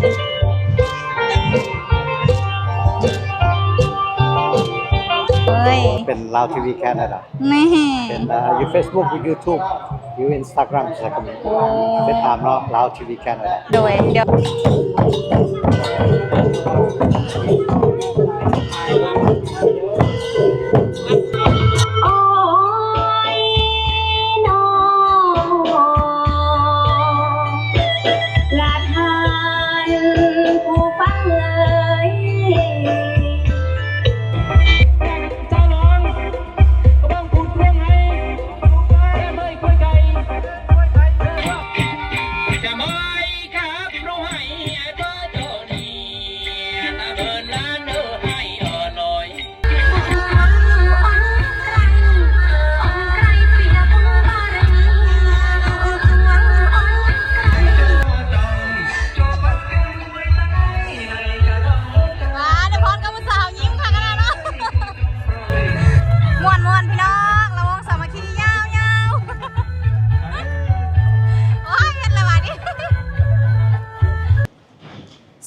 เป็นลาวทีวีแคนาดานี่เป็นอยู่ Facebook อยู่ YouTube อยู่ Instagram ใช่ไหมติดตามเนาะลาวทีวีแคนาดาโดยเดี๋ยว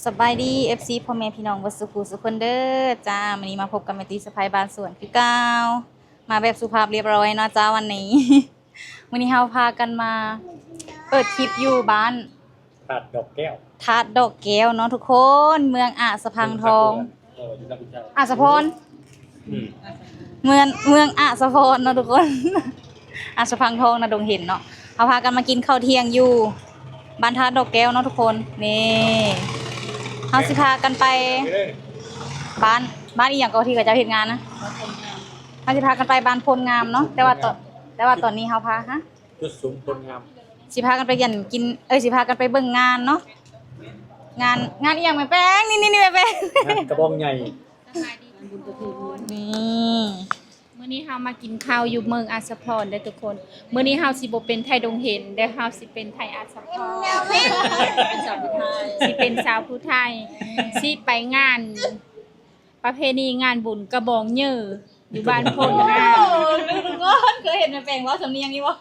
สบายดี FC พ่อแม่พี่น้องวัดสุขุสุขคนเด้อจ้าวันนี้มาพบกับแม่ตีสะพายบ้านสวนคือเก่ามาแบบสุภาพเรียบร้อยนะจ้าวันนี้วันนี้เราพากันมาเปิดคลิปอยู่บ้านถาดดอกแก้วเนาะทุกคนเมืองอาสะพังทองอาสะพรเมืองอาสะพรเนาะทุกคนอาสะพังทองนะดงเห็นเนาะเราพากันมากินข้าวเที่ยงอยู่บ้านถาดดอกแก้วเนาะทุกคนนี่เราสิพากันไปบ้านอีหยังก็ที่กับเจ้าเฮ็ดงานนะเราสิพากันไปบ้านพลงามเนาะแต่ว่าตอนนี้เราพาจุดสูงพลงามสิพากันไปยันกินสิพากันไปเบิ่งงานเนาะงานอีหยังแม่แป้งนี่แม่แป้งกระบองใหญ่นี่มื้อนี้เฮามากินข้าวอยู่เมืองอาสะพรเด้อทุกคนมื้อนี้เฮาสิบ่เป็นไทยดงเห็นเด้อเฮาสิเป็นไทยอาสะพรเป็นสาวผู้ไทยสิเป็นสาวผู้ไทยสิไปงานประเพณีงานบุญกระบองเหยื่ออยู่บ้านพลนะทุกคนเคยเห็นแม่แป้งว่าสำเนียงนี้บ่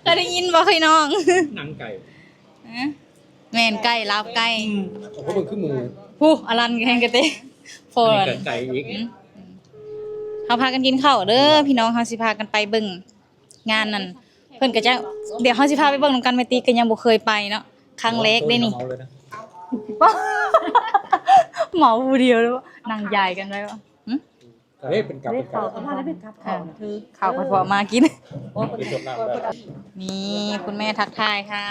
เคยได้ยินบ่เคยน้องหนังไก่แม่นไก่ลาบไก่โอ้โหมันคือหมูผู้อลันแข่งกันเต้โฟนไก่อีกเขาพากันกินข้าวเด้อพี่น้องเขาสิพากันไปเบิ่งงานนั่นเพิ่นก็จะเดี๋ยวเขาสิพาไปเบิ่งนำกันแม่ตีก็ยังบ่เคยไปเนาะครั้งแรกได้นี่เหมาผู้เดียวเลยนั่งใหญ่กันได้บ่เฮ้ยเป็นกับข้าวมาแล้วเป็นกับข้าวคือข้าวพอมากินนี่คุณแม่ทักทายค่ะ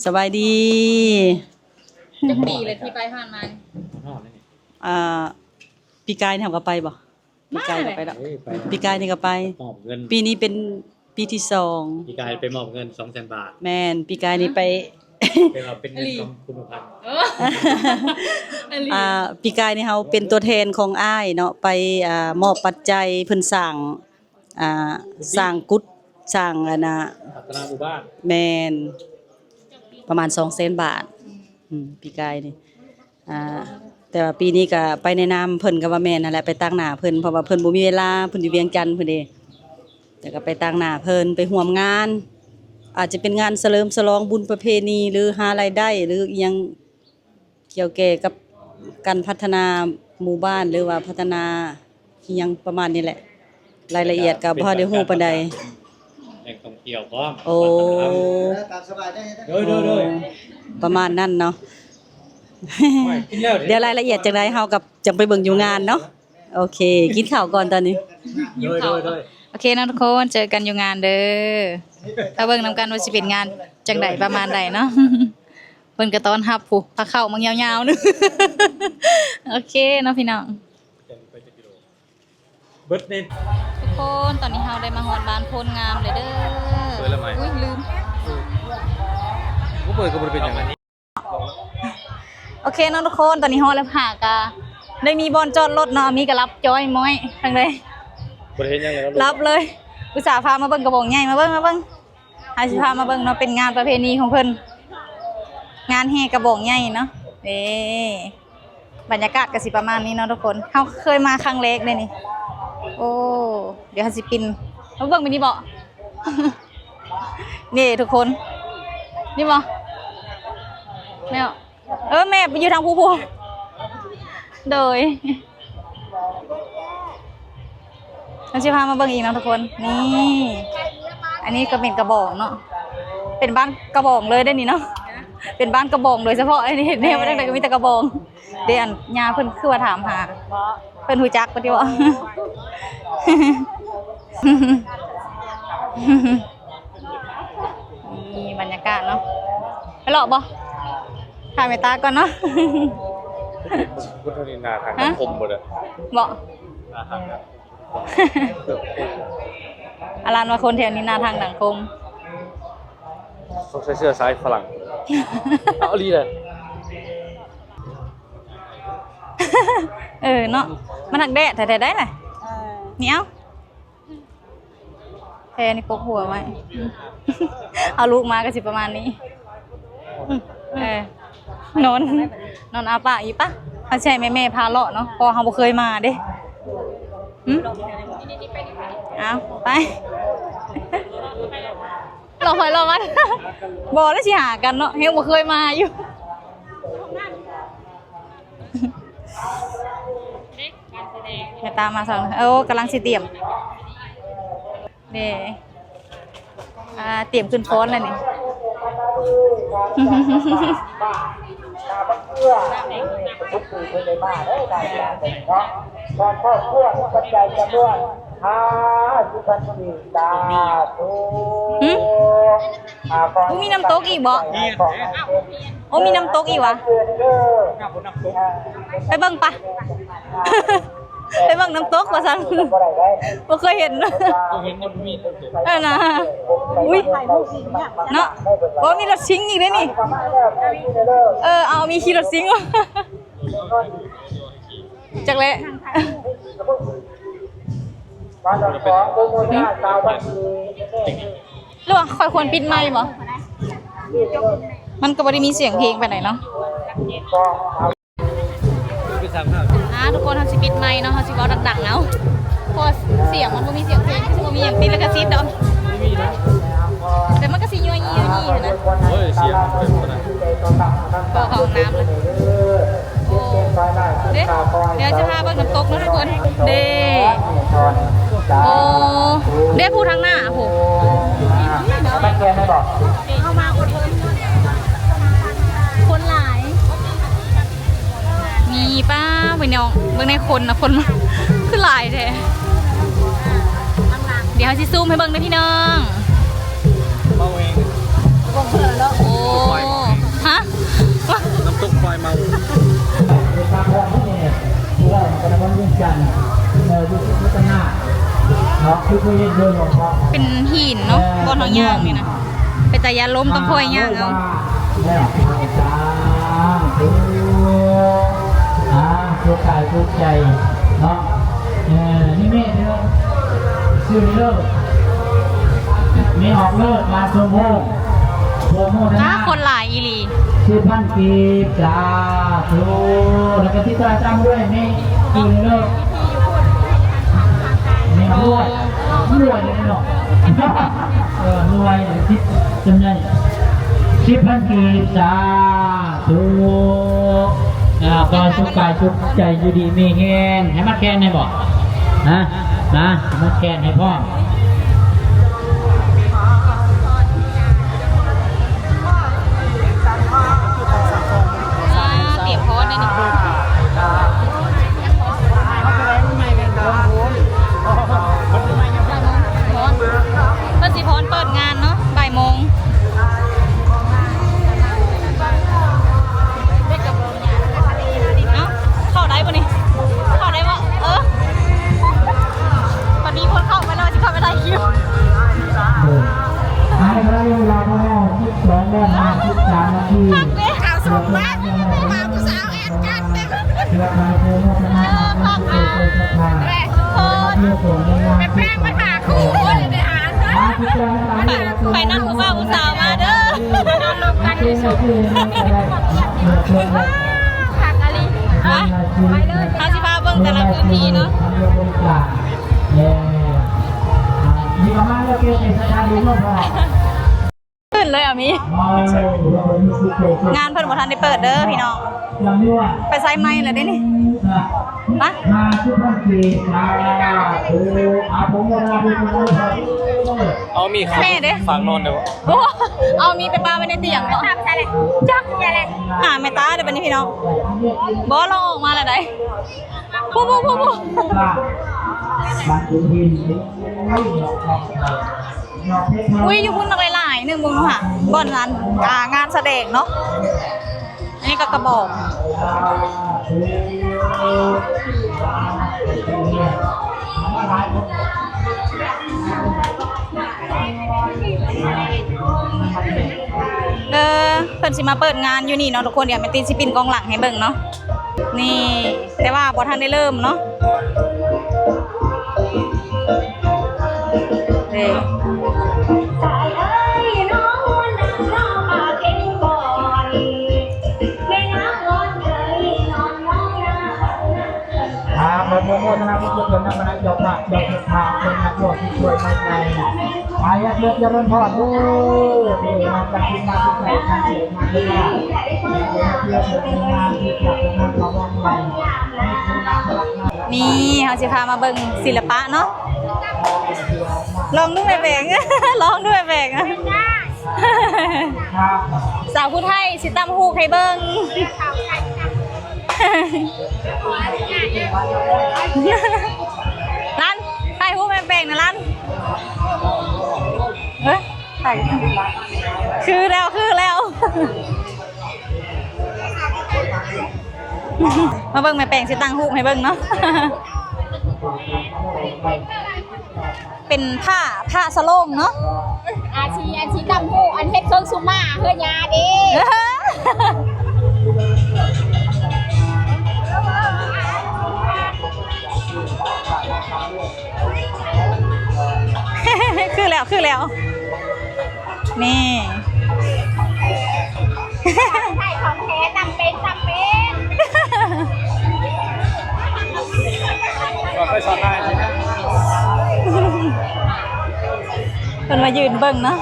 สบายดีจักปีเลยที่ไปผ่านมาปีกายนี่ก็ไปบ่ปีกายก็ไปแล้วปีกายนี่ก็ไปปีนี้เป็นปีที่2ปีกายไปมอบเงิน 200,000 บาทแม่นปีกายนี่ไปเป็นเงินของคุณพันปีกายนี่เฮาเป็นตัวแทนของอ้ายเนาะไปมอบปัจจัยเพิ่นสร้างกุฏสร้างพัฒนาหมู่บ้านแม่นประมาณ 200,000 บาทปีกายนี่แต่ว่าปีนี้ก็ไปในนามเพิ่นก็ว่าแม่นนั่นแหละไปตั้งหน้าเพิ่นเพราะว่าเพิ่นบ่มีเวลาเพิ่นอยู่เวียงจันทน์เพิ่นเด้แต่ก็ไปตั้งหน้าเพิ่นไปร่วมงานอาจจะเป็นงานเฉลิมฉลองบุญประเพณีหรือหารายได้หรืออีหยังเกี่ยวแก่กับการพัฒนาหมู่บ้านหรือว่าพัฒนาอีหยังประมาณนี้แหละรายละเอียดก็บ่ได้ฮู้ปานใดแหล่งท่องเที่ยวพร้อมโอ้ตามสบายได้ประมาณนั้นเนาะเดี๋ยวรายละเอียดจังได๋เฮากับจังไปเบิ่งอยู่งานเนาะโอเคกินข้าวก่อนตอนนี้โอเคนะทุกคนเจอกันอยู่งานเด้อถ้าเบิ่งนำกันว่าสิเป็นงานจังไดประมาณใดเนาะเพิ่นก็ต้อนรับผู้พาเข้ามังยาวๆนึงโอเคเนาะพี่น้องเบิดเน้นทุกคนตอนนี้เฮาได้มาฮอดบ้านโพนงามเลยเด้ออุ้ยลืมบ่เปิดก็บ่เป็นอย่างนั้นโอเคเนาะทุกคนตอนนี้ฮอดแล้วหากะได้มีบอนจอดรถเนาะมีก็รับจอยม้อยทางใดบ่เห็นหยังเลยรับเลยอุตส่าห์พามาเบิ่งกระบอกใหญ่มาเบิ่งให้สิพามาเบิ่งเนาะเป็นงานประเพณีของเพิ่นงานแห่กระบอกใหญ่เนาะบรรยากาศก็สิประมาณนี้เนาะทุกคนเฮาเคยมาครั้งแรกเลยนี่โอ้เดี๋ยวเฮาสิปินมาเบิ่งไปนี่บ่นี่ทุกคน นี่บ่แม่แม่ไปอยู่ทางผู้โดยเราจะพามาเบิ่งอีกนะทุกคนนี่อันนี้ก็เป็นกระบอกเนาะเป็นบ้านกระบอกเลยได้นี่เนาะเป็นบ้านกระบอกโดยเฉพาะไอ้นี่เห็นเนี่ยไม่ได้ก็มีแต่กระบอกเดี๋ยวญาเพิ่นคือว่าถามหาเพิ่นฮู้จักปะติวะนี่บรรยากาศเนาะไปหลอกบ่ถ่ายไปตาก่อนเนาะ พุทธนินาทางสังคมหมดเลย บ่ นาทาง อารานว่าคนแถวนี้นาทางสังคม ต้องใช้เสื้อสายฝรั่งเอาลีเลย เนาะมันหักแดดแต่ได้แหละเหนียวแพรนี่ปกหัวไว้ เอาลูกมาก็สิประมาณนี้นอนอาปะอีปะเขาใช่แม่พาเลาะเนาะพอเขาบ่เคยมาเด้เอาไปรอคอยรอมันบอกแล้วสิหากันเนาะเฮงบ่เคยมาอยู่แม่ตามมาสั่งกำลังสิเตรียมนี่เตรียมขึ้นฟ้อนแล้วนี่มีน้ำตกอีกบ่มีน้ำตกอีกวะไปเบิ่งปะไปเบิ่งน้ำตกว่าซั่นบ่เคยเห็นนะอุ้ยเนาะมีรถซิงอีกด้วยนี่เอามีขี่รถซิงจักแลหรือว่าค่อยควรปิดไมค์บ่มันก็บ่ได้มีเสียงเพลงไปไหนเนาะทุกคนทำสิปิดไมค์เนาะเขาสิบอกดังๆเนาะพอเสียงมันบ่มีเสียงเพลงคือบ่มีอย่างติดแล้วก็ซิดดอกแต่มันก็สิยั่วยี่นะเฮ้ยเสียงเป็นคนไหน ก็เข้าห้องน้ำเลยเดี๋ยวจะพาเบิ่งน้ำตกนะทุกคนเด้พูดทางหน้าผู้เข้ามาอดทนคนหลายมีป้าไปน้องเบิ่งในคนนะคนคือหลายแท้เดี๋ยวสิซูมให้เบิ่งนะพี่น้องโอ้ฮะน้ำตกควายเมาเป็นหินเนาะบนทางย่างนี่นะเป็นตายาล้มต้องคอยย่างเอาทุกกายทุกใจเนาะนี่แม่เด้อชื่อเลิกมีออกเลิกมาโชโมนะคนหลายอีหลีชื่อพันกีบจ้าทูแล้วก็ที่ตาจำด้วยนี่ชื่อเลิกนี่รวยเลยเนาะรวยที่จำได้ชื่อพันกีบจ้าทูก็ทุกกายทุกใจอยู่ดีมีแห้งให้มาแค้นให้บอกนะมาแค้นให้พ่อเตรียมพร้อมเลยนี่ก็สิพรเปิดงานเนาะบ่ายโมงเข้าได้ปะนี่เข้าได้ปะตอนนี้คนเข้าไปแล้วจะเข้าไปได้คิวหายไปแล้วเวลาพอ12 นาที13 นาทีข่าวส่งมามาผู้สาวแอนกันเต็มเป็นแป้งมาหาคู่คนเลยหาไปนั่งผู้สาวมาเด้อนั่งลงกันเลยผักอะไรไปเลยเขาสิพาเบิ่งแต่ละพื้นที่เนาะนี่ประมาณเราเกี่ยวกับสถานที่เนาะ ขึ้นเลยอ่ะมีงานเพิ่นบ่ทันได้เปิดเด้อพี่น้องไปไซไม้แล้วได้นี่ปะ เอามี แม่เด้ ฝากนอนเดี๋ยว โอ้เอามีไปปาไว้ในเตียงบ่จักอย่าแหละแม่ตาเดี๋ยวบัดนี้พี่น้องบ่ลองออกมาแล้วได้ผู้อุ้ยอยู่พุ่นนักหลายๆนึงมึงค่ะบ่อนนั้นงานแสดงเนาะอันนี้ก็กระบอกเพิ่นสิมาเปิดงานอยู่นี่เนาะทุกคนเดี๋ยวแม่ตีนสิปินกองหลังให้เบิ่งเนาะนี่แต่ว่าบ่ทันได้เริ่มเนาะโมทนาบุญกุศลนักนักยกพระยกพระเป็นนักยกที่ช่วยไม่ไกลอายะเยอะเจริญพรด้วยที่มาจากที่มาที่ไหนทางเสียงมาด้วยเพื่อเป็นงานที่จัดงานของวันใหญ่นี่เขาสิพามาเบิ่งศิลปะเนาะลองด้วยแบง ลองด้วยแบงสาวผู้ไทยสิตำฮูกให้เบิ่งร้านถ่ายรูปแบ่งๆนะร้านถ่ายคือแล้วมาเบิ่งแม่แป้งสิตั้งรูปให้เบิ่งเนาะเป็นผ้าสโลงเนาะอันชีดำหูอันเฮ็ดเครื่องซูมาเฮือยาเด้คือแล้วนี่ใช่ของแท้จำเป็นก็ไปสอนได้ใช่ไหม เพิ่นมายืนเบิ่งเนาะ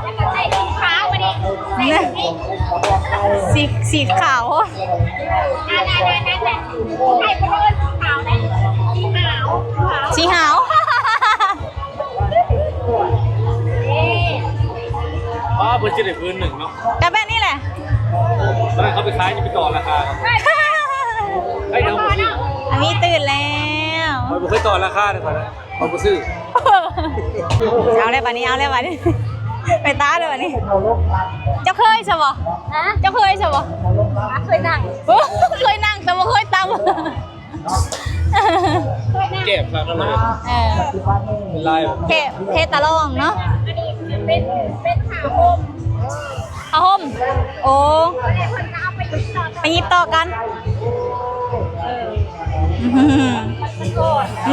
แล้วก็ใส่สีขาวมาดิสีขาวนั่นใส่ไปเลยสีขาวเลยสีขาวเพิ่นจะได้พื้นหนึ่งเนาะแต่แบบนี้แหละตอนนั้นเขาไปขายจะไปต่อราคาไอ้เดี๋ยวอันนี้ตื่นแล้ว ผมเคยต่อราคาเลยก่อนนะผมก็ซื้อเอาเลยบัดนี้ไปตาเลยบัดนี้เจ้าเคยใช่บ่เจ้าเคยใช่บ่เคยนั่งแต่บ่เคยตำเก็บครับนั่นเลยเป็นลายเทตะลองเนาะเป็นขาห่มโอ้ไปยิบต่อกัน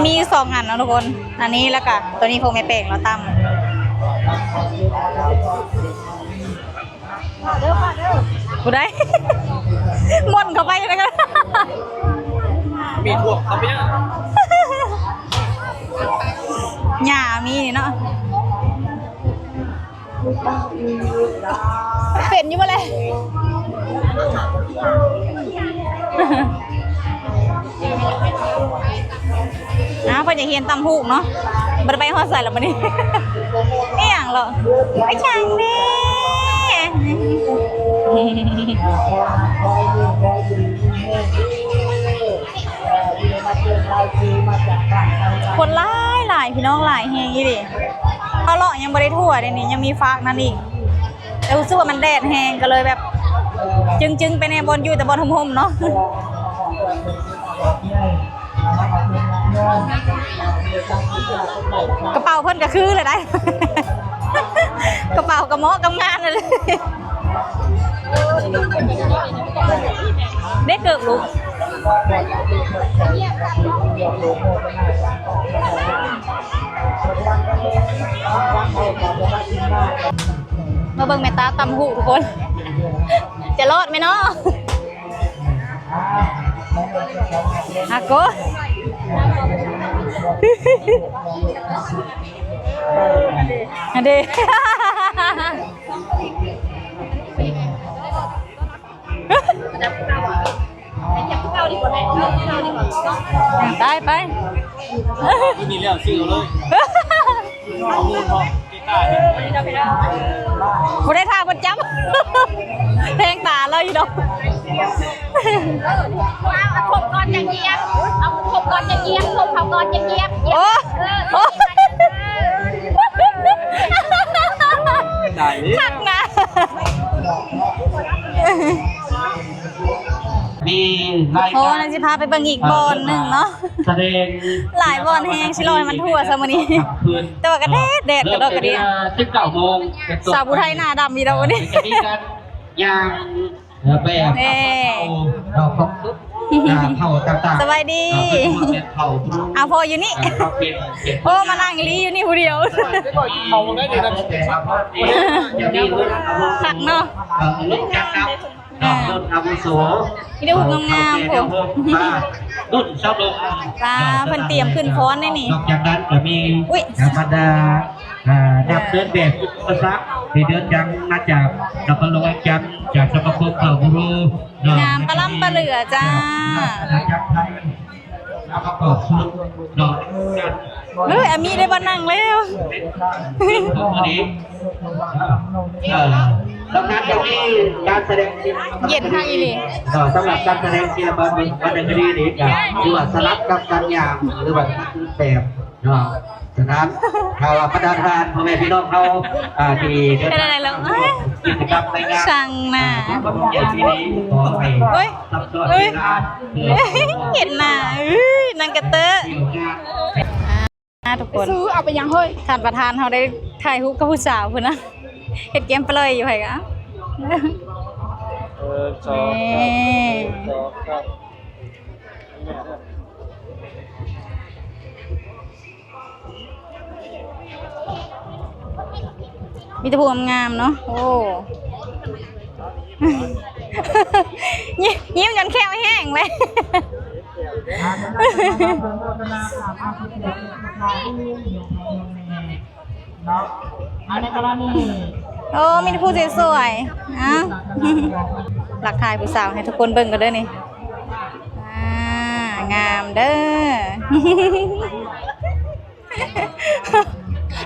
มี2อันนะทุกคนอันนี้แล้วก็ตัวนี้พวกแม่แป้งเราตำกูได้ม่นเข้าไปเลยกันมีพวกเขาไปยังหญ้ามีนี่เนาะเป็นอยู่บ่เลยนะเพิ่นจะเฮียนตำฮูกเนาะบ่ได้ไปฮอดใส่แล้วบัดนี้อีหยังเหรอไอ้ช่างแน่คนหลายพี่น้องหลายแฮงอีหลีเขาเลาะยังบ่ได้ทั่วเด้นี่ยังมีฝากนั่นอีกแต่รู้สึกว่ามันแดดแฮงก็เลยแบบจึงไปในบนอยู่แต่บนห่มๆเนาะกระเป๋าเพิ่นก็คือเลยได้ กระเป๋ากระเหมาะกับงานเลยได้เกิดลูกมาเบิ่งแม่ตาตำหูทุกคนจะรอดไหมเนาะอากู อันเด้ได้ไป ไม่มีแล้วซื้อเลยเอาเงินพอกีตาร์เห็น บ่ได้ท่าประจำแทงตาเลยอยู่ดอก เอาทบก่อนอย่างเงี้ยเอาทบก่อนอย่างเงี้ยทบเขาก่อนอย่างเงี้ย โอ้โอ้ ได้เลย คักนะ มีราย โอ้ การ นั่นสิพาไปเบิ่งอีกบอนหนึงเนาะ แสดง หลายบอนแฮงสิรอให้มันทั่วซะมื้อนี้ แต่ว่าก็แดดกระดอกกระเดีย 19 โมง สาวผู้ไทยหน้าดำอีดอกวันนี้ จะมีการยางแบบ เอ้ เราครบทุกเข้าต่างๆ สบายดี เข้า เอาพออยู่นี่ เข้าเป็น โอ้มานั่งลีอยู่นี่ผู้เดียว เขาได้ดีนะ จะมีรุ่นอาวุโส คักเนาะ รุ่นจักรครับรุ่นอาวุโส มีแต่หุ่นงามๆผม รุ่นชอบลง ปลาเพิ่นเตรียมขึ้นฟ้อนได้นี่ นอกจากนั้นจะมี อุ๊ย บรรดานักเดินแบบอุปสรรคที่เดินจังมาจากนครหลวงจันทร์จากสมาคมเผ่าบุรุษ งามปลาล่ำปลาเหลือจ้า จากไทยแล้วก็ปลอบสุดดอกจันทร์ เฮ้ยอามีได้บ่นั่งแล้ว ของวันนี้ดังนั้นจะมีการแสดงศิลปะ เย็นค่ะอีหลี สำหรับการแสดงศิลปะวันดนตรีนี้หรือว่าสลับกับการยามหรือว่าแบบเนาะฉะนั้นข่าวประธานพ่อแม่พี่น้องเขาที่เดิน เป็นอะไรแล้ว กิจกรรมในงาน ช่างหน้า ใหญ่ที่นี้ขอให้ เฮ้ย สับสน เฮ้ย เวลา เห็นหน้าเอ้ยนางกระเตอะทุกคน ซื้อเอาไปยังเฮ้ย ท่านประธานเขาได้ถ่ายรูปกับผู้สาวพุ่นนะเฮ็ดเกมเปลยอยู่ไผกะ สองครับ มีแต่ผู้งามๆเนาะโอ้ ยิ้มจนแก้วแห้งเลย อันนี้ก็นี่ โอ้มีแต่ผู้สวยๆอ่ะ หลักถ่ายผู้สาวให้ทุกคนเบิ่งกันเด้อนี่งามเด้อ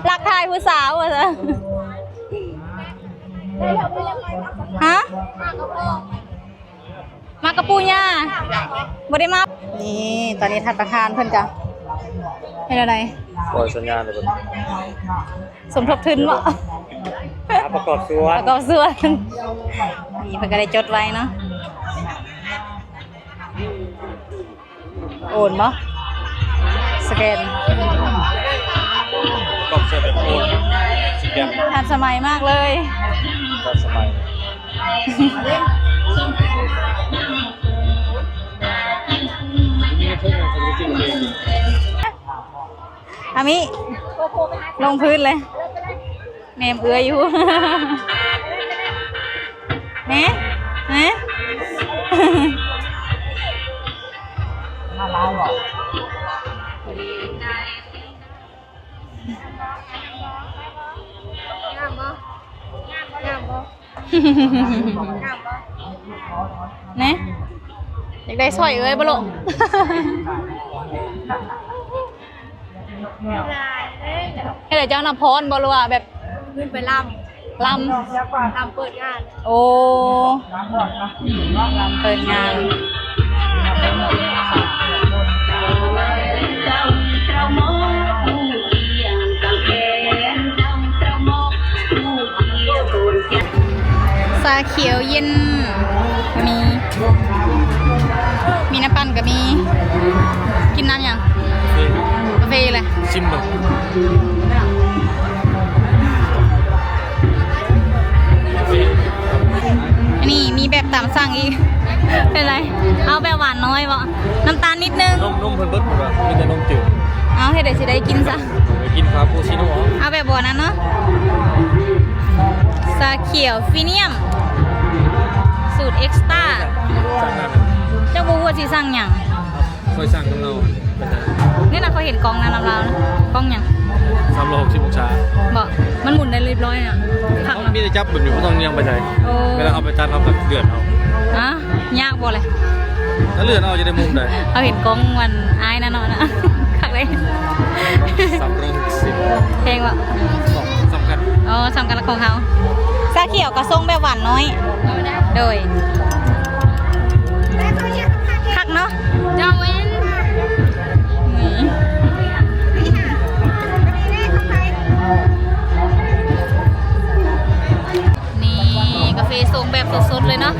หลักถ่ายผู้สาวอ่ะฮะมากระปูย่าบ่ได้มานี่ตอนนี้ท่านประธานเพิ่นจ้ะเป็นอะไร ปล่อยสัญญาณเลย สมทบทุนบ่ ประกอบส่ว ป น ระกอบส่วนนี่เพิ่นก็ได้จดไว้เนาะโอนบ่สแกน ประกอบเสร็จเป็นโอนสแกน ทันสมัยมากเลย ก็สบายนี่เพิ่งจะรู้จริงเลย อามิลงพื้นเลยเนมเอื้ออยู่ เนะเนะ เนี่ยอยากได้สร้อยเอ้ยบ่ลูก ให้เดี๋ยวเจ้าน้ำพรบ่รู้ว่าแบบ ขึ้นไปล ล ำเปิดงาน ำโอ้เปิดงาน ชาเขียวเย็นมีน้ำปั่นก็มี กินน้ำยังกาแฟเลย ชิมหนึ่ง อันนี้มีแบบตามสั่งอีก เป็นไร เอาแบบหวานน้อยบ่น้ำตาลนิดนึง นุ่มเพิ่นเบิ้ลหมดเลยมีแต่นมจืด เอาให้เดี๋ยวสิได้กินซะ ไปกินคาปูชิโน่ เอาแบบบัวนั้นเนาะชาเขียวฟิเนียม สูตรเอ็กซ์ต้า สั่งนั่น เจ้าบูว่าสิสั่งหยัง เค คอยสั่งของเราเป็นไง นี่นะเขาเห็นกล้องนั้นเรานะกล้องยัง 360องศา บอกมันหมุนได้เรียบร้อยอ่ะขัก เขา เนาะ มีแต่จับแบบนี้ไม่ต้องยังไปไหน โอ้ เวลาเอาไปตัดเอาแบบเดือดเอา อะยากบ่เลย แล้วเลือดเอาจะได้มุมใด เขาเห็นกล้องมันอายนะเนาะนะขักเลย 310 เพลงว่ะ สำคัญ อ๋อสำคัญของเขาชาเขียวกับส้มแบบหวานน้อยโดยคักเนาะ จองเว้น นี่กาแฟส้มแบบสดๆเลยเนาะ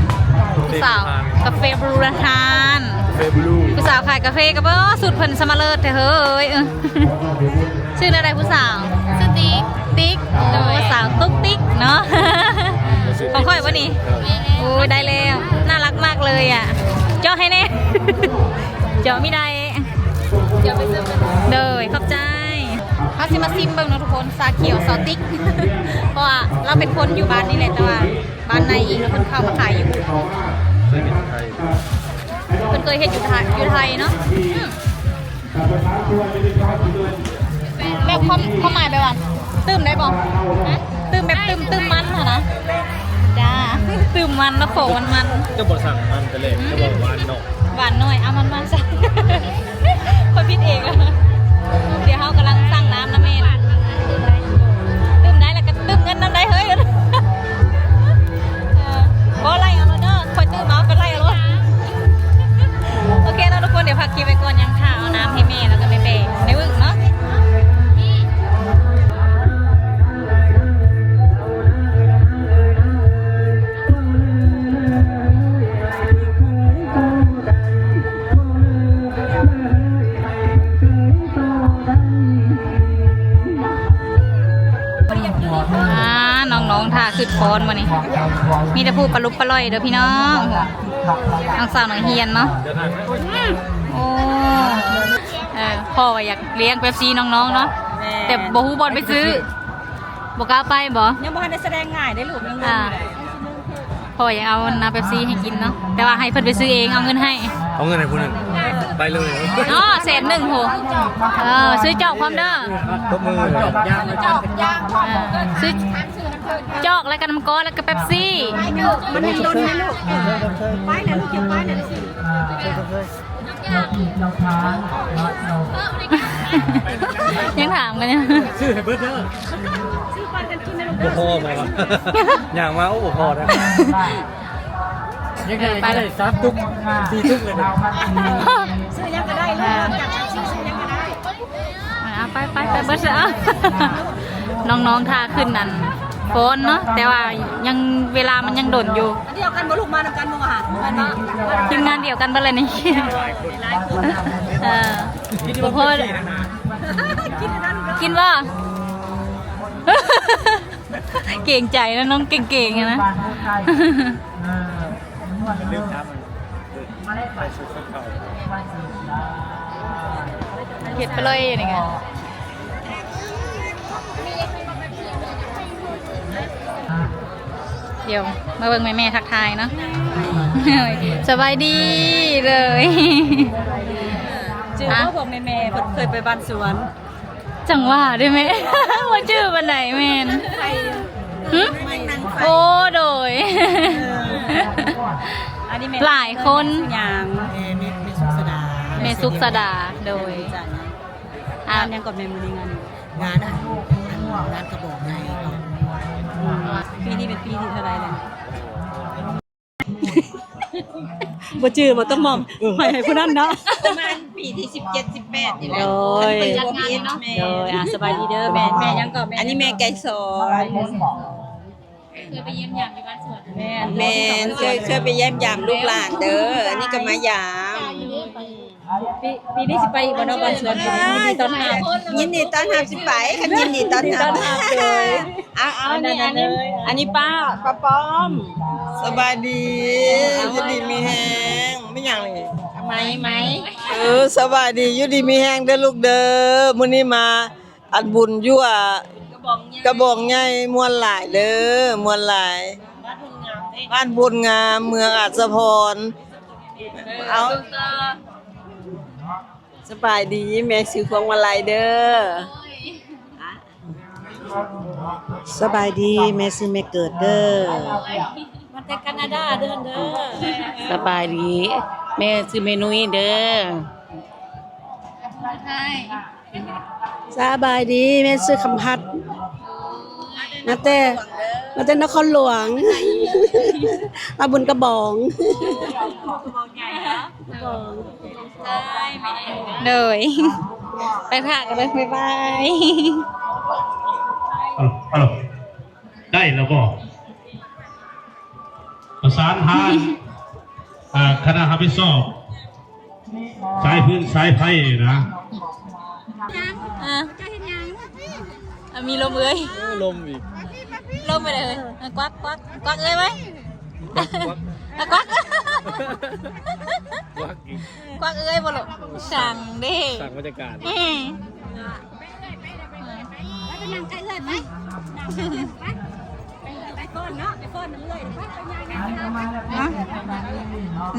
ผู้สาวกาแฟบรูราทาน เฟบลู ผู้สาวขายกาแฟกับสุดเพิ่นสมาเลิศแต่เฮ้ยชื่ออะไรผู้สาว สติ๊ก ติ๊กโอ้สาวตุ๊กติ๊กเนาะ ของค่อยวะนี่โอ้ยได้แล้วน่ารักมากเลยอ่ะเจาะให้แน่ เจาะไม่ได้ เดี๋ยวไปซื้อมา เด้อขอบใจเขาสิมาซิมเบิ่งเนาะทุกคนซาเขียวซอติ๊ก เพราะว่าเราเป็นคนอยู่บ้านนี่แหละแต่ว่าบ้านในอีกแล้วเพิ่นเข้ามาขายอยู่ ใช่เป็นไทย เพิ่นเคยเฮ็ดอยู่ไทยเนาะแบบความหมายแบบว่าตื้มได้บ่ฮะตื้มแบบตื้มมันเหรอนะจ้า ตื้มมันแล้วโขงมัน จะบอกสั่งมันแต่เล็กจะบอกว่าเนาะ หวานหน่อยเอามันใส่ คนพิดเองอะเดี๋ยวเขากำลังสั่งน้ำนะแม่ตื้มได้แล้วก็ตื้มเงินน้ำได้เฮ้ยบ่ไล่เอาแล้วเด้อคอยตื้มเอาก็ไล่เอาแล้วโอเคแล้วทุกคนเดี๋ยวพักคลิปไปก่อนยังค่ะเอาน้ำให้แม่แล้วก็แม่ในวึ่งเนาะน้องๆท่าขึ้นฟ้อนมานี่มีแต่พูดปลาลุกปลาลอยเด้อพี่น้องน้องสาวน้องเฮียนเนาะโอ้พ่อว่าอยากเลี้ยงเป๊ปซี่น้องๆเนาะแต่บ่ฮู้บอลไปซื้อบ่กล้าไปบ่ ยังบ่ทันได้แสดงง่ายได้ลูกยัง พ่ออยากเอาน้ำเป๊ปซี่ให้กินเนาะแต่ว่าให้เพิ่นไปซื้อเองเอาเงินให้ เอาเงินให้ผู้หนึ่งไปเลย อ๋อ100,000โหซื้อจอกพร้อมเด้อ ตบมือย่าง ซื้อจอกแล้วก็น้ำก้อนแล้วก็เป๊ปซี่ มันโดนให้ลูกไปแล้วลูกอย่าไปแล้วสิ เราทานเรา ยังถามกันเนี่ย ชื่อให้เบิร์ดเด้อบุพอมาก่อนอย่างมาโอ้บุพอนะยังไงไปเลย3 ทุก 4 ทุกเลยนะ ซื้อยังก็ได้ลูกอยากซื้อยังก็ได้ ไปเบิร์ดเอาน้องๆท่าขึ้นนั่นโฟนเนาะแต่ว่ายังเวลามันยังโดนอยู่ เดียวกันบ่ลูกมานำกันบ่หามันเนาะ ทีมงานเดียวกันไปเลยนี่บุพอกินว่า เก่งใจนะน้องเก่งๆนะ ลืมทำไปสุดเขา เห็ดไปเลยนี่ไงเดี๋ยวมาเบิ่งแม่ทักทายเนาะสบายดีเลย จื่อว่าพวกแม่ๆเพิ่นเคยไปบ้านสวน จังว่าได้ไหม ว่าชื่อบันไหนแม่นโอ้โดย อันนี้ หลายคน อย่างมีสุขสดา เมซุกสดาโดย งานยังกับแม่มื้อนี้งานงานกระบอกไงปีนี้เป็นปีที่เท่าไหร่แล้วบ่จื้อบ่ต้องมอมให้ผู้นั้นเนาะประมาณปีที่17 18นี่แหละโดยจัดงานเนาะโดยสบายดีเด้อแม่ยังก็แม่อันนี้แม่ไก่สอน เคยไปเยี่ยมยามที่บ้านสวน แม่เคยไปเยี่ยมยามลูกหลานเด้ออันนี้ก็มายามปีนี้สิไปอีกบ่เนาะบ้านสวนยินดีต้อนรับสิไปคันยินดีต้อนรับเลยเอาอันนี้ป้าป้อมสบายดีอยู่ดีมีแฮงไม่หยังเลยทำไมสบายดีอยู่ดีมีแฮงเด้อลูกเด้อมื้อนี้มาอันบุญยั่วกระบอกใหญ่มวลหลายเด้อมวลหลายบ้านบุญงามเมืองอัศพรเอา สบายดีแม่ซื้อพวงมาลัยเด้อสบายดีแม่ซื้อแม่เกิดเด้อมาแต่แคนาดาเด้อสบายดีแม่ซื้อเมนุยเด้อสบายดีแม่ซื้อคำพัดมาแต่นครหลวงมาบุญกระบองเลยไปผ่ากันเลยบ๊ายบาย ฮัลโหลได้แล้วก็ประสานทางคณะรับผิดชอบสายพื้นสายไฟนะ มีลมเอ้ย ลมอีก ลมไปเลยกวักเอ้ยไหมกวัก วักอีก กวักเอ้ยบ่ลูกสั่งเด้ สั่งบรรยากาศ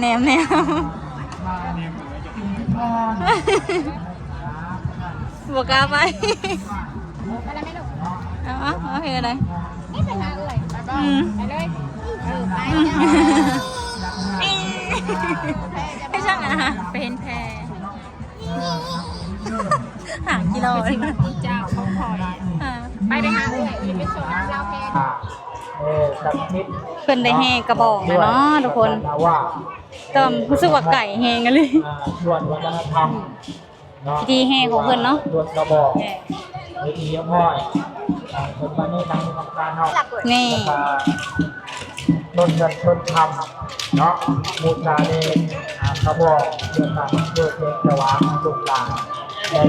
แนมบอกกล้าไปโอเคอะไรไม่ช่างอ่ะ เป็นแพร หากิโล เจ้าเขาคอยไปหาเลยไปส่งเราแพร สักนิด เพิ่นได้แห่กระบอกนะเนาะทุกคน ว่า ก็รู้สึกว่าไก่แห่กันเลย ส่วนวัฒนธรรมเนาะ พิธีแห่ของเพิ่นเนาะ ส่วนกระบอกวิธีย่อยคนบ้านนี้ทางของการเนาะ นี่ นนเงินนนทำเนาะมูจาเนกระบอกเรื่องการเพื่อเพลงสว่างสุขหลานได้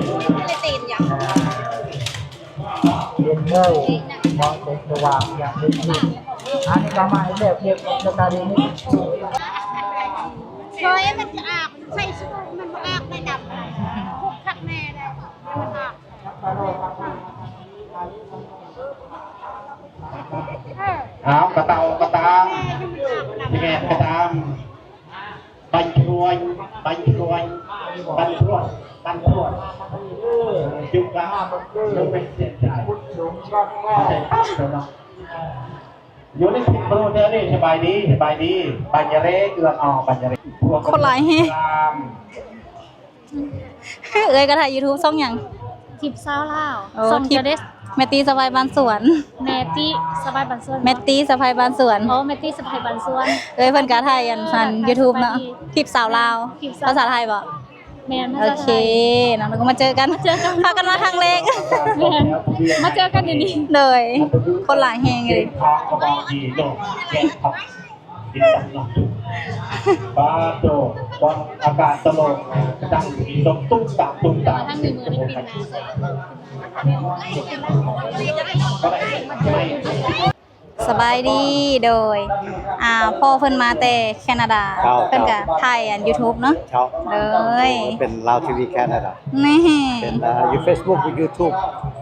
เรียนเล่ามองเป็นสว่างอย่างเป็นจริงอันนี้ก็มาให้แบบเรียกสตาร์นี้ เคยมันจะอาบใส่ชุดมันอาบไม่ดับคุกคักแน่เลยมันอาบ เอากระตามยังไงกระตามบันทวนจุกละยังเป็นเสียใจอยู่ในสิบโปรเจอร์นี่สบายดีปัญญาเร่เกือนออกปัญญาเร่ คนหลายแห่เอ้ยก็ถ่าย YouTube ช่องหยัง ทิปซาวลาว โอ้ ส่ง ทิป จะได้ แมตตี้สบายบ้านสวน แมตตี้สบายบันส่วน แมตตี้สบายบ้านสวน โอ้แมตตี้สบายบันส่วน เอ้ยเพิ่นก็ถ่ายอันซัน YouTube เนาะคลิปสาวลาว คลิปสาว ภาษาไทยบ่ แมน โอเคน้องก็มาเจอกันพากันมาทางเล็ก แมนมาเจอกันอยู่นี่ เลยคนหลายแฮงเลย ทองกระบอกดีโลกแก่ขับดินตันลงปาโดบนอากาศตลกดังมีลมตุ้มตามทั้งมีมือในปินนา สบายดีโดยพ่อเพิ่นมาแต่แคนาดาเพิ่นก็ถ่ายอัน YouTube เนาะ เช้า เลย เป็นลาวทีวีแคนาดา นี่ เป็นอยู่ Facebook อยู่ YouTube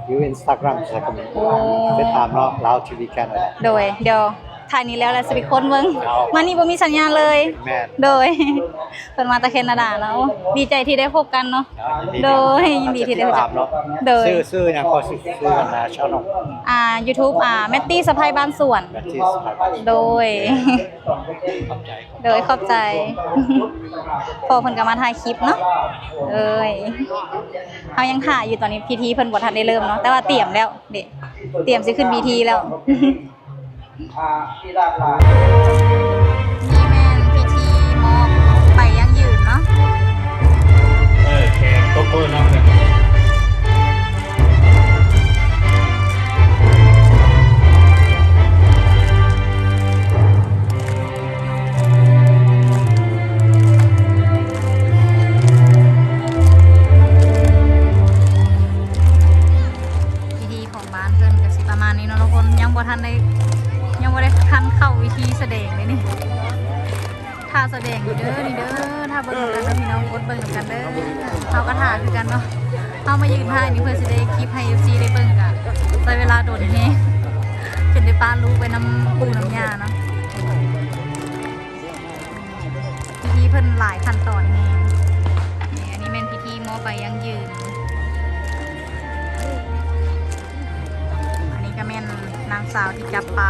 อยู่ Instagram ใช่ครับติดตามเนาะลาวทีวีแคนาดา โดยเดี๋ยวถ่ายนี้แล้วแหละสิไปคนเบิ่ง เอา มานี่บ่มีสัญญาณเลย แม่น โดย เพิ่นมาแต่แคนาดาแล้วดีใจที่ได้พบกันเนาะโดยยินดีที่ได้รู้จั ตาก มเนาะ โดย ซื้อหยังก็ซื้อกันนะช่อง YouTube แมตตี้สะพายบ้านสวน แบบที่สบาย โดย ขอบใจ โดยขอบใจ พอเพิ่นก็มาถ่ายคลิปเนาะเอ้ยเฮายังถ่ายอยู่ตอนนี้พิธีเพิ่นบ่ทันได้เริ่มเนาะแต่ว่าเตรียมแล้วเด้เตรียมสิขึ้นพิธีแล้ว ที่ด้านหลัง นี่แม่นพิธีมอบใบยังยืนเนาะ แขกตบมือน้องกัน พิธีของบ้านเพิ่นก็สิประมาณนี้เนาะทุกคนยังบ่ทันได้ทันเข้าวิธีแสดงเลยนี่ท่าแสดงอยู่เด้อนี่เด้อถ้าเบิ่งกันเด้อพี่น้องกดเบิ่งกันเด้อเฮาก็ท่าคือกันเนาะเฮามายืนท่านี่เพื่อสิได้คลิปให้ FC ได้เบิ่งกันใช้เวลาโดนแฮงจนได้ปาลูกไปน้ำปูน้ำยาเนาะพิธีเพิ่นหลายขั้นตอนแฮงนี่อันนี้แม่นพิธีมอบใบ าวที่จะไป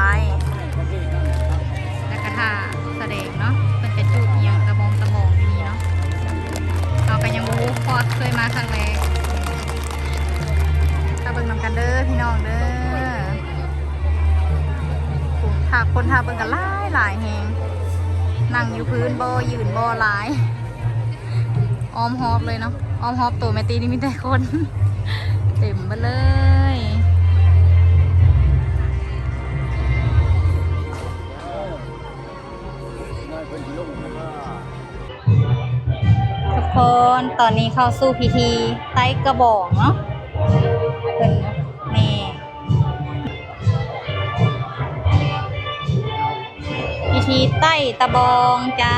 แล้วก็ท่าแสดงเนาะเป็นจะจูบเอียงตะมองอยู่นี่เนาะเราก็ยังรู้พอเคยมาครั้งแรกถ้าเบิ่งนำกันเด้อพี่น้องเด้อถ้าคนท่าเบิ่งกันหลายแฮงนั่งอยู่พื้นบ่ยืนบ่หลายอ้อมฮอบเลยเนาะอ้อมฮอบตัวแม่ตีนี่มีแต่คน เต็มมาเลยทุกคนตอนนี้เข้าสู่พิธีไต้กระบอกเนาะเป็นนี่พิธีไต้ตะบองจ้า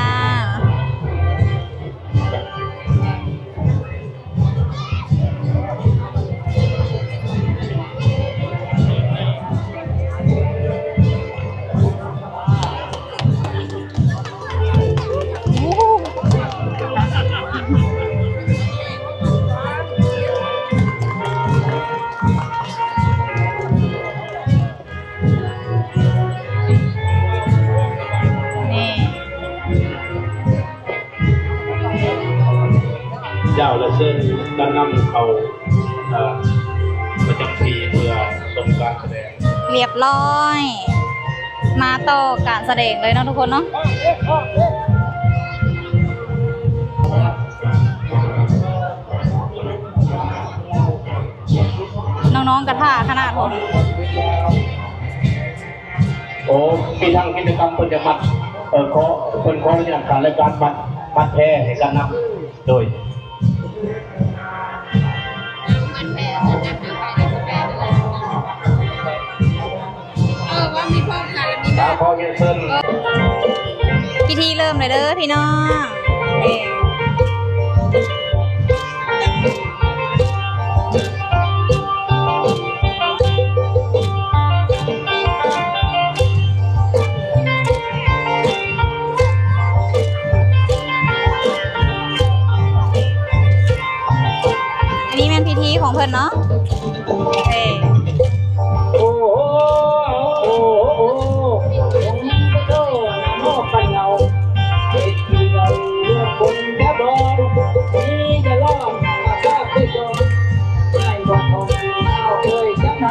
เจ้าและเส้นด้านนำเขาประจำปีเพื่อชมการแสดง เรียบร้อย มาต่อการแสดงเลยเนาะทุกคนเนาะน้องๆกระท่าขนาดผม โอ้มีทางกิจกรรมเพิ่นจะมัดขอเพิ่นขออนุญาตการรายการมัดแพร่ให้กันนำโดยว่ามีพ่อกันแล้วมี ตาขอเรียนเชิญ พิธีเริ่มเลยเด้อพี่น้องอันนี้เป็นพิธีของเพิ่นเนาะโอเค โอ้โหโอ้โหโอ้โหกันเงาเด็กที่เราเลือกคนแค่บอลนี่จะรอดภาพไปจนไม่บอกของเราเคยจำน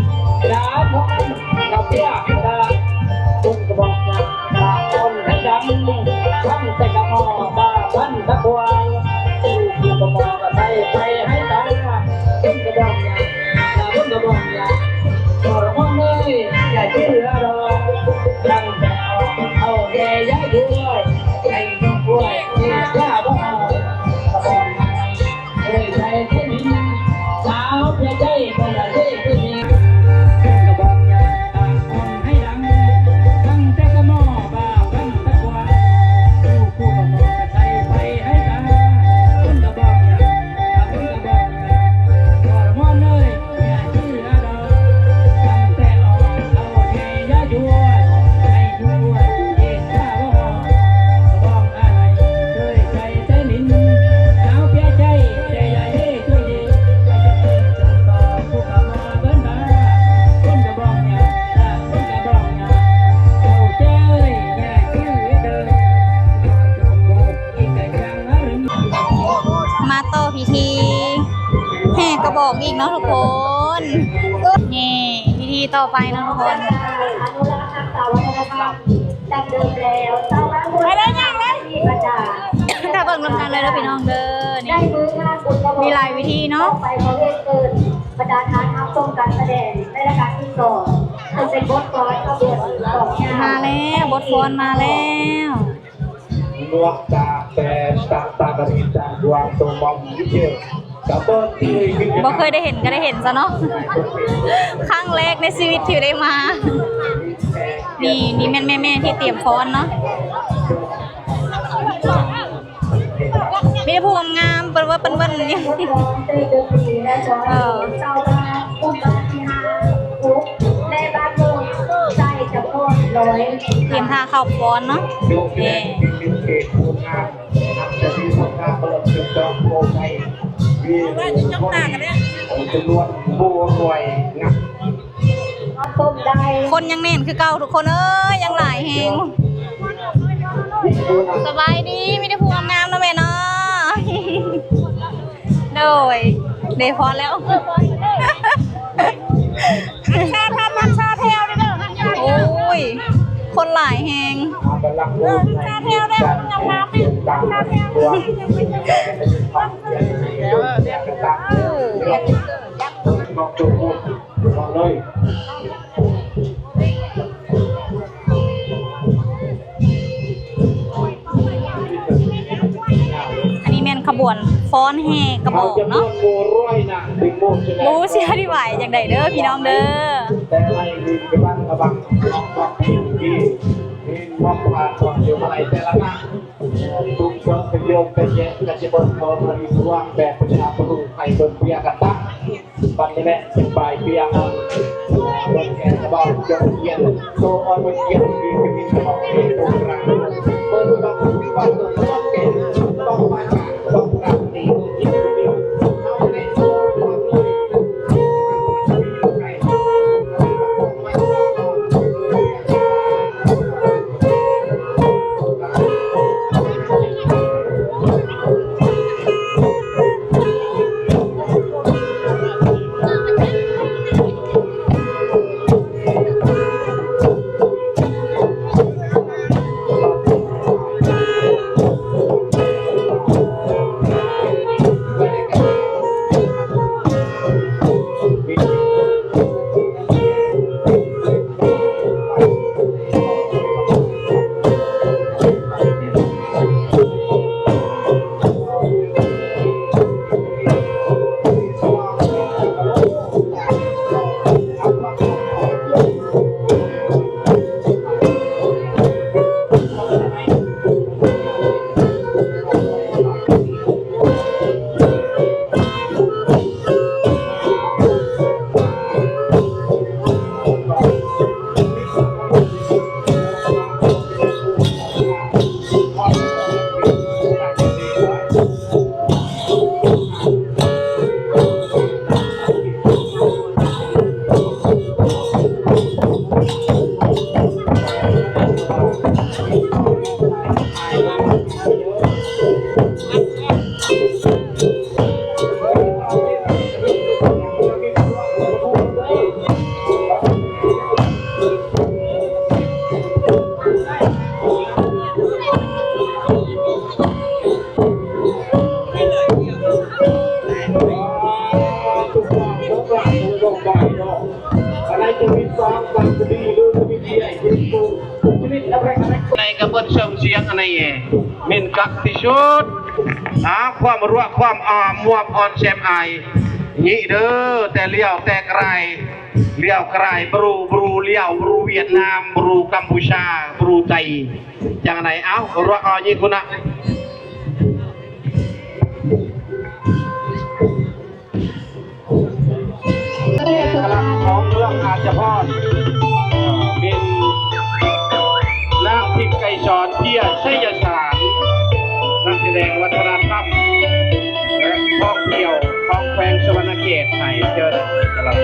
ำด่าพวกนั้นกับเพื่อนตาคุณก็บอกอย่าด่าคนให้ดังทำแต่กับหม้อบ้าพันตะควายคุณก็บอกก็ใส่ไปให้ตายคุณก็บอกอย่าคุณก็บอกอย่าก็ร้องเลยอย่าเชื่อเราดังแต่เอาแย่ย้ายด้วยไอ้พวกป่วยที่กล้าบ้าก็บอกเฮ้ยใจแค่นี้สาวเพียใจก็อย่าเล่นตัวนี้ก็บอกอย่าต่างคนให้ดังตั้งแต่กระหม่อบ้าพันตะกวาคู่ก็บอกก็ใส่ไปให้ตาคุณก็บอกอย่าคุณก็บอกอย่าก็ร้องเลยอย่าเชื่อเราตั้งแต่ออกเอาแย่ย้ายด้วยให้ด้วยเย็นกล้าบ้าก็บอกอะไรเคยใจใจลิ้นสาวเพียใจใจใหญ่ช่วยดีไม่จะเป็นจนต่อคู่ก็มาเบิ้ลมาคุณก็บอกอย่าคุณก็บอกอย่าเจ้าเจ้ยแย่ชื่อเดินจบบอกอีกแต่ยังหาเรื่อง มาต่อพิธีแห่กระบอกอีกเนาะทุกคนนี่พิธีต่อไปเนาะทุกคนไปเลยยังเลยถ้าเบิ่งรวมกันเลยแล้วพี่น้องเด้อนี่มีหลายวิธีเนาะ ไปเขาเรียกเกินประดาทานทับชมการแสดงในรายการที่สองมันเป็นบทกลอนขบวนของงาน มาแล้วบทฟอนมาแล้ว นวกตาแต่ตาตากระดิ่งจางดวงตัวมองยิ่งเยอะกับเบิ้ลที่ขึ้น บ่เคยได้เห็นก็ได้เห็นซะเนาะ ครั้งแรกในชีวิตที่ได้มา นี่แม่ที่เตรียมฟอนเนาะมีแต่ผู้งามๆเปิ้นว่าเปิ้นนี่ เออเจ้าบ้านผู้บ้านที่ห้าปุ๊บได้บ้านโดนใจจะโอนร้อย เตรียมท่าเข้าฟอนเนาะนี่ เอกพูดงานจะมีผลงานเปิดจุดจอมโมไทยวีจำนวนผู้รวยงัก ต้ม ใจ คนยังแน่นคือเก่าทุกคนเอ้ยยังหลายแฮงสบายดีมีแต่ผู้งามๆนะแม่เนาะโดยเดพอแล้วชาชาเทลเด้อโอ้ยคนหลายแฮงชาเทลเด้องามๆชาเทลอันนี้แม่นขบวนฟ้อนแห่กระบอกเนาะรู้เสียดีไหวอย่างใดเด้อพี่น้องเด้อ แต่ในมีกระบังกระบังน้องก็มีมีมองผ่านก่อนเดี๋ยวอะไรแต่ละนะทุกคนเป็นโยมเป็นเย็นกันจะบนโทรมีว่างแบบประชาชนไทยบนเปียกันตั้งปันนี้แหละเป็นใบเปียกันบนแขนกระบอกยกเย็นโตออนบนเย็นมีกระมีกระบอกมีโตกลางเปิดดูแบบปันตัวต้องเก่งต้องมาต้องกลางตียิ่งมีเอาในตัวความเลย ในกระบวนการเสียงอะไรมินกักที่สุดหาความรัวความมวบอ่อนแซมไอนี่เด้อแต่เลี้ยวแต่ไกลเลี้ยวไกลบรูเลี้ยวบรูเวียดนามบรูกัมพูชาบรูไทยอย่างไหนเอ้ารัวอ่อนยี่คุณนะเอกลักษณ์ของเมืองอาจจะพอดเป็นนางทิพย์ไก่สอนเพียชัยสารนักแสดงวัฒนธรรมและท่องเที่ยวของแขวงสวรรณเขตไทยเจอครับ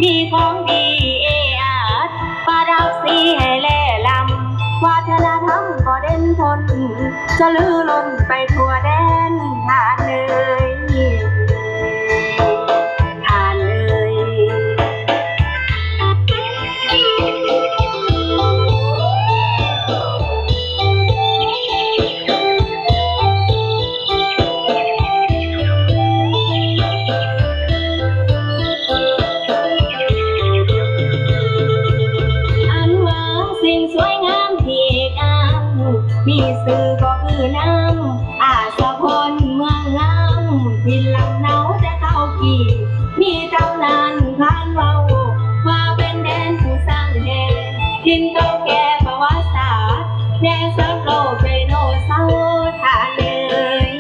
มีของดีเออาดปารักสีให้แล่ลำวัฒนธรรมก็เด่นทนจะลือล้นไปทั่วแดนทานเลยทานเลย อันว่าสิ่งสวยงามที่เอกอังมีสื่อก็คือน้ำอาสะพลเมืองงามทินลำเนาแต่เข้ากี่มีตำนานคานเว้าว่าเป็นแดนผู้สร้างแดนทินเก่าแก่ประวัติศาสตร์แดนเซิร์ฟโลกไดโนเสาร์ทานเลย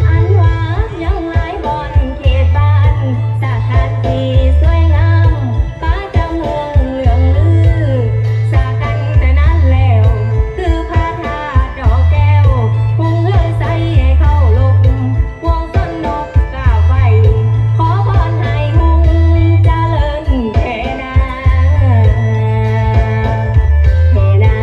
อันว่ายังหลายบ่อนเขตบ้านสถานที่สวยงามป้าจำเมืองเหลืองลือสากันแต่นั้นแล้วคือพระธาตุดอกแก้วคงเลื่อนใสให้เข้าลงวงต้นนกกล่าวไปขอพรให้มุ่งเจริญเทนาเทนา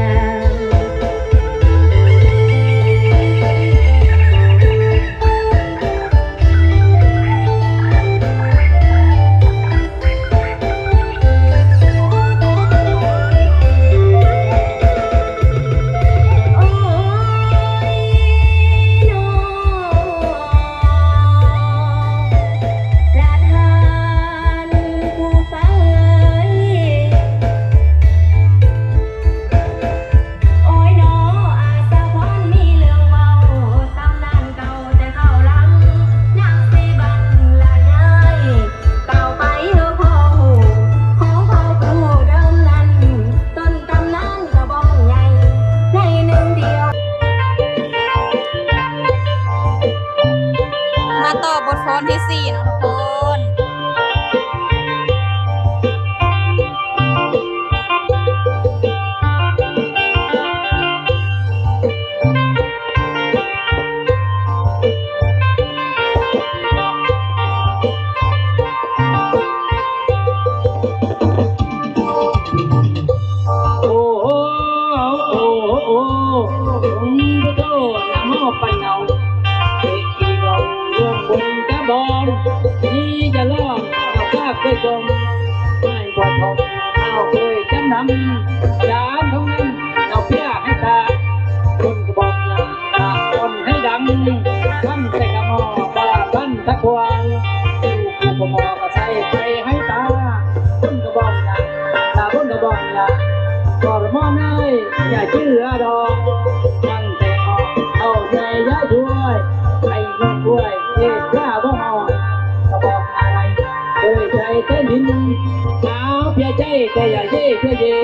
โอ้ยน้องราทานผู้ฟังโอ้ยน้ออาสะพรมีเรื่องเว้าตำนานเก่าแต่เข้าหลังยังสิบันละย้ายเก่าไปเฮอพ่อหูของพ่อผู้เดิมนั้นต้นตำนานก็บ่ใหญ่ในหนึ่งเดียว มาต่อบทฟ้อนที่4เนาะทุกคนโอ้โอ้โอ้โอ้โอ้ละหม้อปันเอาเด็กขี่เราเรื่องบนกระบองนี่จะล่องเอาข้าเคยจมไม่กว่าทองเอาเคยจำนำยามเท่านั้นเอาเพี้ยให้ตาคนก็บอกอย่าตาคนให้ดังตั้งแต่กระหม้อบ้าบ้านตะควางอยู่กูก็หม้อก็ใส่ไปให้ตาคนก็บอกอย่าตาคนก็บอกอย่า ก่อนมอเนยอย่าเชื่อดอกตั้งแต่ออกเอาใจอย่าช่วยให้เงินด้วยเอกล้าบ่หอยก็บอกอะไรโดยใจเต้นดินสาวเพียใจแต่อย่าเย่เพื่อเย่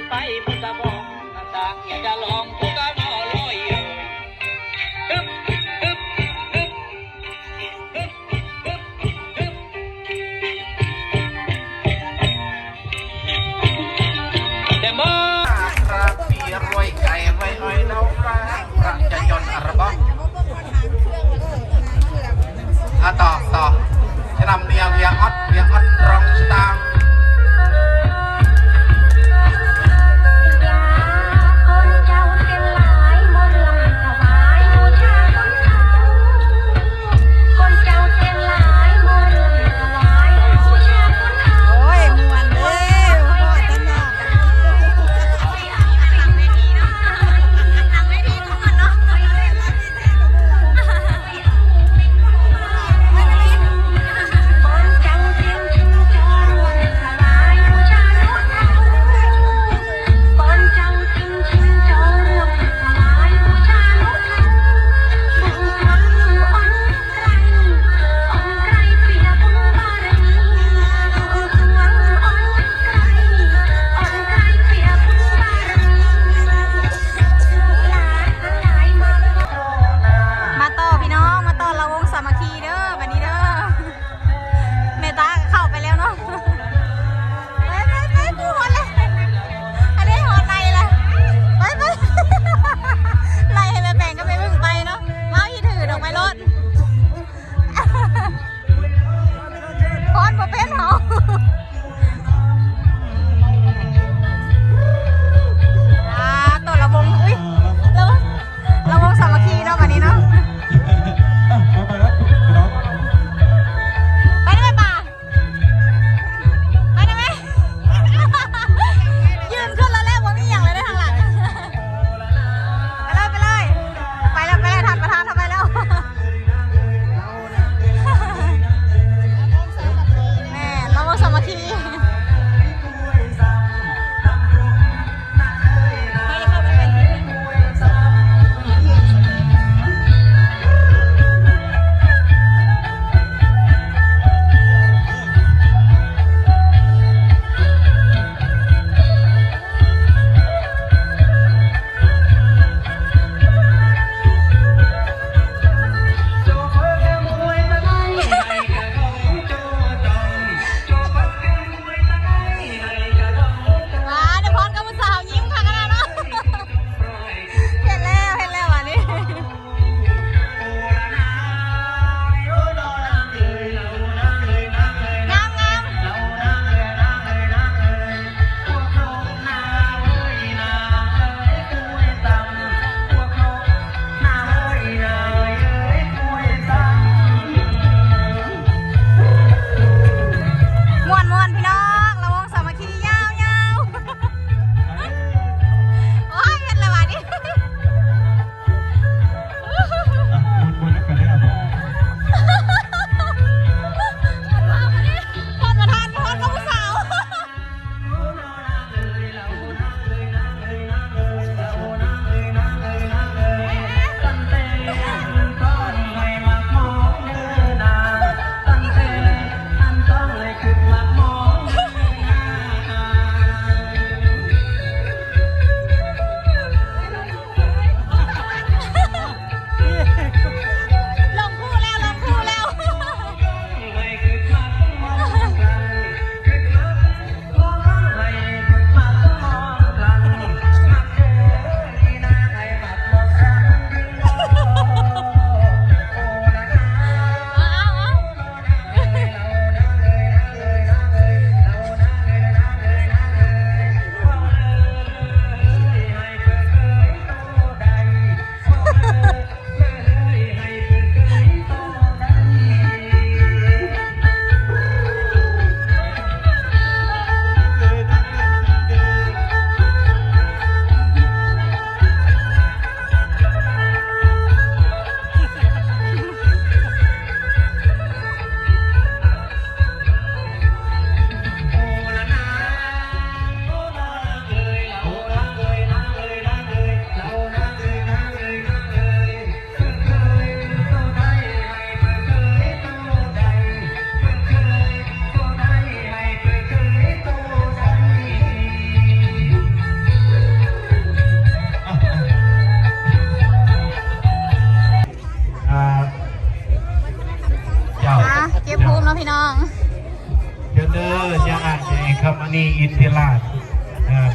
ไปพุทธบอกต่างอยากจะลองทุกข์นอลอยฮึบฮึบฮึบฮึบฮึบฮึบแต่เมื่อครับปีรวยไก่ไว้อ้อยเน่าปลาประจะยนต์ระบ้องต่อจะนำเรียเวียอดรองสตาง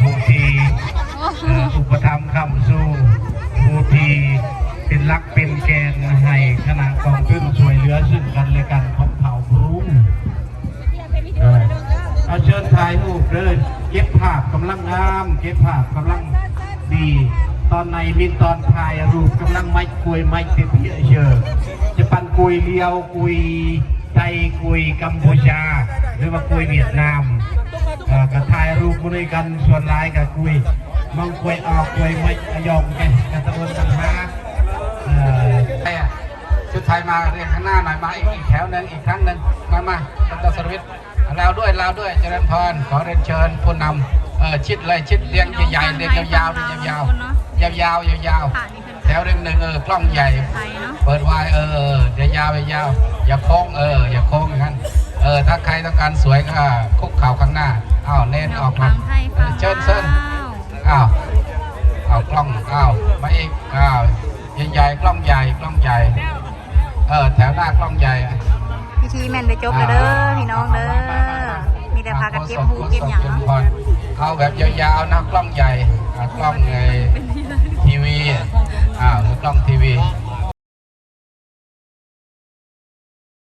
ผู้ที่อุปถัมภ์คำสู้ผู้ที่เป็นรักเป็นแกนให้คณะกองทุนช่วยเหลือซึ่งกันและกันของเผ่าพรุ้งเอาเชิญถ่ายรูปเลยเก็บภาพกำลังงามเก็บภาพกำลังดีตอนในมีตอนถ่ายรูปกำลังไม่คุยไม่เต็มที่เชื่อจะปันคุยเลียวคุยไทยคุยกัมพูชาหรือว่าคุยเวียดนามก็ถ่ายรูปคุยกันส่วนหลายก็คุยมองคุยออกคุยไม่ยอมกันกันตะวันปัญหาชุดไทยมาเรียนข้างหน้าหน่อยมาอีกแถวหนึ่งอีกครั้งหนึ่งมาดร.สรวิทย์ลาวด้วยเจริญพรขอเรียนเชิญผู้นำชิดเลยชิดเรียงใหญ่ๆเรียงยาวๆยาวๆแถวเรียงหนึ่งกล้องใหญ่เปิดวายเดี๋ยวยาวอย่าโค้งอย่าโค้งอย่างนั้นถ้าใครต้องการสวยก็คุกเข่าข้างหน้าเน้นออกมาเชิญเอากล้องมาอีกใหญ่กล้องใหญ่แถวหน้ากล้องใหญ่พิธีแม่นได้จบแล้วเด้อพี่น้องเด้อมีแต่พากันเก็บหูเก็บหยังเนาะเอาแบบยาวๆนะกล้องใหญ่กล้องทีวีกล้องทีวี